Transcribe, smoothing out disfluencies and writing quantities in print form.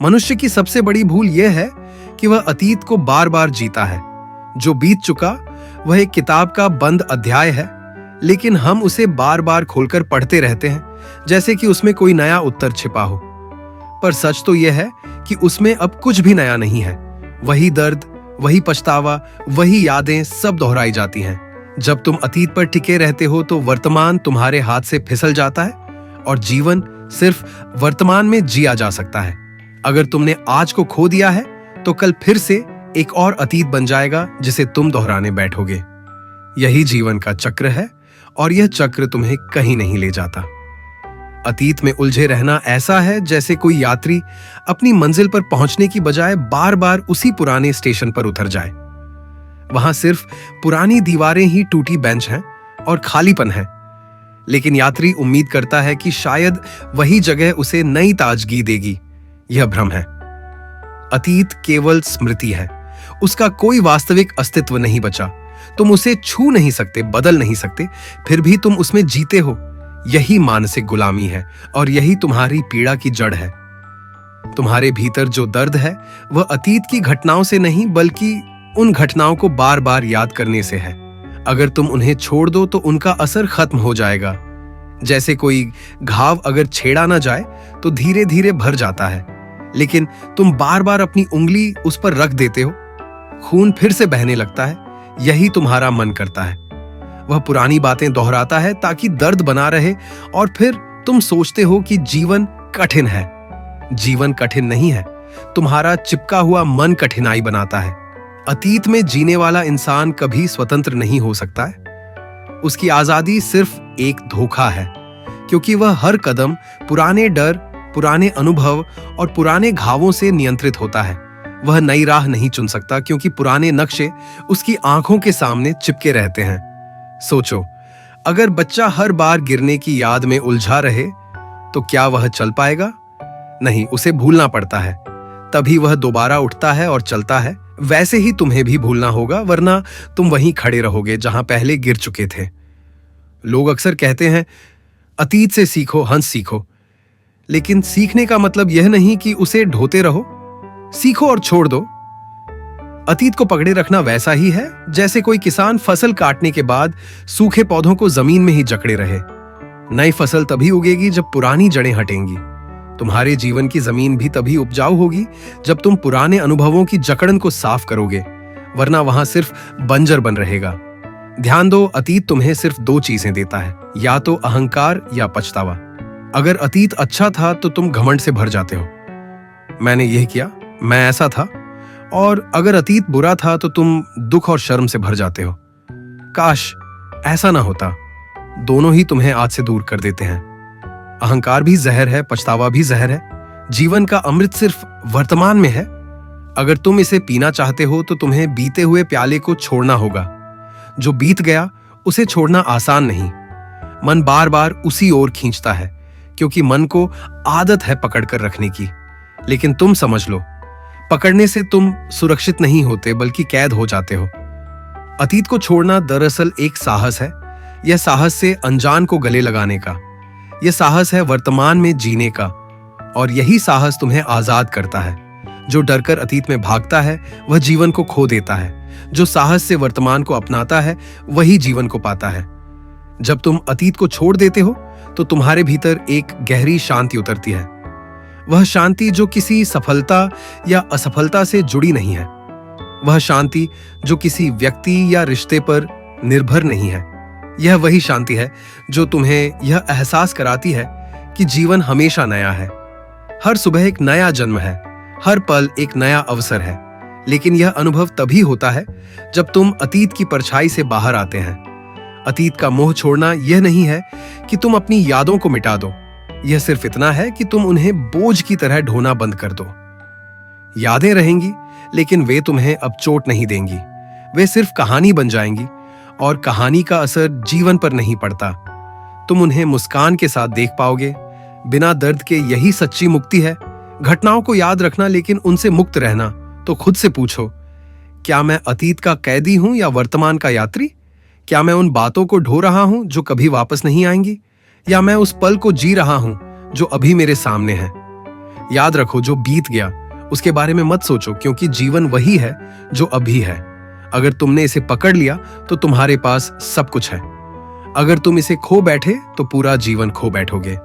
मनुष्य की सबसे बड़ी भूल यह है कि वह अतीत को बार बार जीता है। जो बीत चुका वह एक किताब का बंद अध्याय है, लेकिन हम उसे बार बार खोलकर पढ़ते रहते हैं जैसे कि उसमें कोई नया उत्तर छिपा हो। पर सच तो यह है कि उसमें अब कुछ भी नया नहीं है। वही दर्द, वही पछतावा, वही यादें सब दोहराई जाती हैं। जब तुम अतीत पर टिके रहते हो तो वर्तमान तुम्हारे हाथ से फिसल जाता है और जीवन सिर्फ वर्तमान में जिया जा सकता है। अगर तुमने आज को खो दिया है तो कल फिर से एक और अतीत बन जाएगा जिसे तुम दोहराने बैठोगे। यही जीवन का चक्र है और यह चक्र तुम्हें कहीं नहीं ले जाता। अतीत में उलझे रहना ऐसा है जैसे कोई यात्री अपनी मंजिल पर पहुंचने की बजाय बार बार उसी पुराने स्टेशन पर उतर जाए। वहां सिर्फ पुरानी दीवारें ही, टूटी बेंच हैं और खालीपन है, लेकिन यात्री उम्मीद करता है कि शायद वही जगह उसे नई ताजगी देगी। यह भ्रम है। अतीत केवल स्मृति है, उसका कोई वास्तविक अस्तित्व नहीं बचा। तुम उसे छू नहीं सकते, बदल नहीं सकते, फिर भी तुम उसमें जीते हो। यही मानसिक गुलामी है और यही तुम्हारी पीड़ा की जड़ है। तुम्हारे भीतर जो दर्द है वह अतीत की घटनाओं से नहीं बल्कि उन घटनाओं को बार बार याद करने से है। अगर तुम उन्हें छोड़ दो तो उनका असर खत्म हो जाएगा। जैसे कोई घाव अगर छेड़ा ना जाए तो धीरे धीरे भर जाता है, लेकिन तुम बार बार अपनी उंगली उस पर रख देते हो, खून फिर से बहने लगता है। यही तुम्हारा मन करता है। वह पुरानी बातें दोहराता है ताकि दर्द बना रहे और फिर तुम सोचते हो कि जीवन कठिन है। जीवन कठिन नहीं है, तुम्हारा चिपका हुआ मन कठिनाई बनाता है। अतीत में जीने वाला इंसान कभी स्वतंत्र नहीं हो सकता है। उसकी आजादी सिर्फ एक धोखा है, क्योंकि वह हर कदम पुराने डर, पुराने अनुभव और पुराने घावों से नियंत्रित होता है। वह नई राह नहीं चुन सकता क्योंकि पुराने नक्शे उसकी आंखों के सामने चिपके रहते हैं। सोचो, अगर बच्चा हर बार गिरने की याद में उलझा रहे तो क्या वह चल पाएगा? नहीं, उसे भूलना पड़ता है, तभी वह दोबारा उठता है और चलता है। वैसे ही तुम्हें भी भूलना होगा, वरना तुम वहीं खड़े रहोगे जहां पहले गिर चुके थे। लोग अक्सर कहते हैं, अतीत से सीखो, हंस सीखो। लेकिन सीखने का मतलब यह नहीं कि उसे ढोते रहो। सीखो और छोड़ दो। अतीत को पकड़े रखना वैसा ही है जैसे कोई किसान फसल काटने के बाद सूखे पौधों को जमीन में ही जकड़े रहे। नई फसल तभी उगेगी जब पुरानी जड़ें हटेंगी। तुम्हारे जीवन की जमीन भी तभी उपजाऊ होगी जब तुम पुराने अनुभवों की जकड़न को साफ करोगे, वरना वहां सिर्फ बंजर बन रहेगा। ध्यान दो, अतीत तुम्हें सिर्फ दो चीजें देता है, या तो अहंकार या पछतावा। अगर अतीत अच्छा था तो तुम घमंड से भर जाते हो, मैंने यह किया, मैं ऐसा था। और अगर अतीत बुरा था तो तुम दुख और शर्म से भर जाते हो। काश ऐसा ना होता। दोनों ही तुम्हें आज से दूर कर देते हैं। अहंकार भी जहर है, पछतावा भी जहर है। जीवन का अमृत सिर्फ वर्तमान में है। अगर तुम इसे पीना चाहते हो तो तुम्हें बीते हुए प्याले को छोड़ना होगा। जो बीत गया उसे छोड़ना आसान नहीं। मन बार बार उसी ओर खींचता है, क्योंकि मन को आदत है पकड़ कर रखने की। लेकिन तुम समझ लो, पकड़ने से तुम सुरक्षित नहीं होते बल्कि कैद हो जाते हो। अतीत को छोड़ना दरअसल एक साहस है। यह साहस से अनजान को गले लगाने का। यह साहस है वर्तमान में जीने का, और यही साहस तुम्हें आजाद करता है। जो डरकर अतीत में भागता है वह जीवन को खो देता है। जो साहस से वर्तमान को अपनाता है वही जीवन को पाता है। जब तुम अतीत को छोड़ देते हो तो तुम्हारे भीतर एक गहरी शांति उतरती है। वह शांति जो किसी सफलता या असफलता से जुड़ी नहीं है। वह शांति जो किसी व्यक्ति या रिश्ते पर निर्भर नहीं है। यह वही शांति है जो तुम्हें यह एहसास कराती है कि जीवन हमेशा नया है। हर सुबह एक नया जन्म है, हर पल एक नया अवसर है। लेकिन यह अनुभव तभी होता है जब तुम अतीत की परछाई से बाहर आते हैं। अतीत का मोह छोड़ना यह नहीं है कि तुम अपनी यादों को मिटा दो। यह सिर्फ इतना है कि तुम उन्हें बोझ की तरह ढोना बंद कर दो। यादें रहेंगी, लेकिन वे तुम्हें अब चोट नहीं देंगी। वे सिर्फ कहानी बन जाएंगी, और कहानी का असर जीवन पर नहीं पड़ता। तुम उन्हें मुस्कान के साथ देख पाओगे, बिना दर्द के। यही सच्ची मुक्ति है। घटनाओं को याद रखना, लेकिन उनसे मुक्त रहना। तो खुद से पूछो, क्या मैं अतीत का कैदी हूं या वर्तमान का यात्री? क्या मैं उन बातों को ढो रहा हूं जो कभी वापस नहीं आएंगी, या मैं उस पल को जी रहा हूं जो अभी मेरे सामने है? याद रखो, जो बीत गया उसके बारे में मत सोचो, क्योंकि जीवन वही है जो अभी है। अगर तुमने इसे पकड़ लिया तो तुम्हारे पास सब कुछ है। अगर तुम इसे खो बैठे तो पूरा जीवन खो बैठोगे।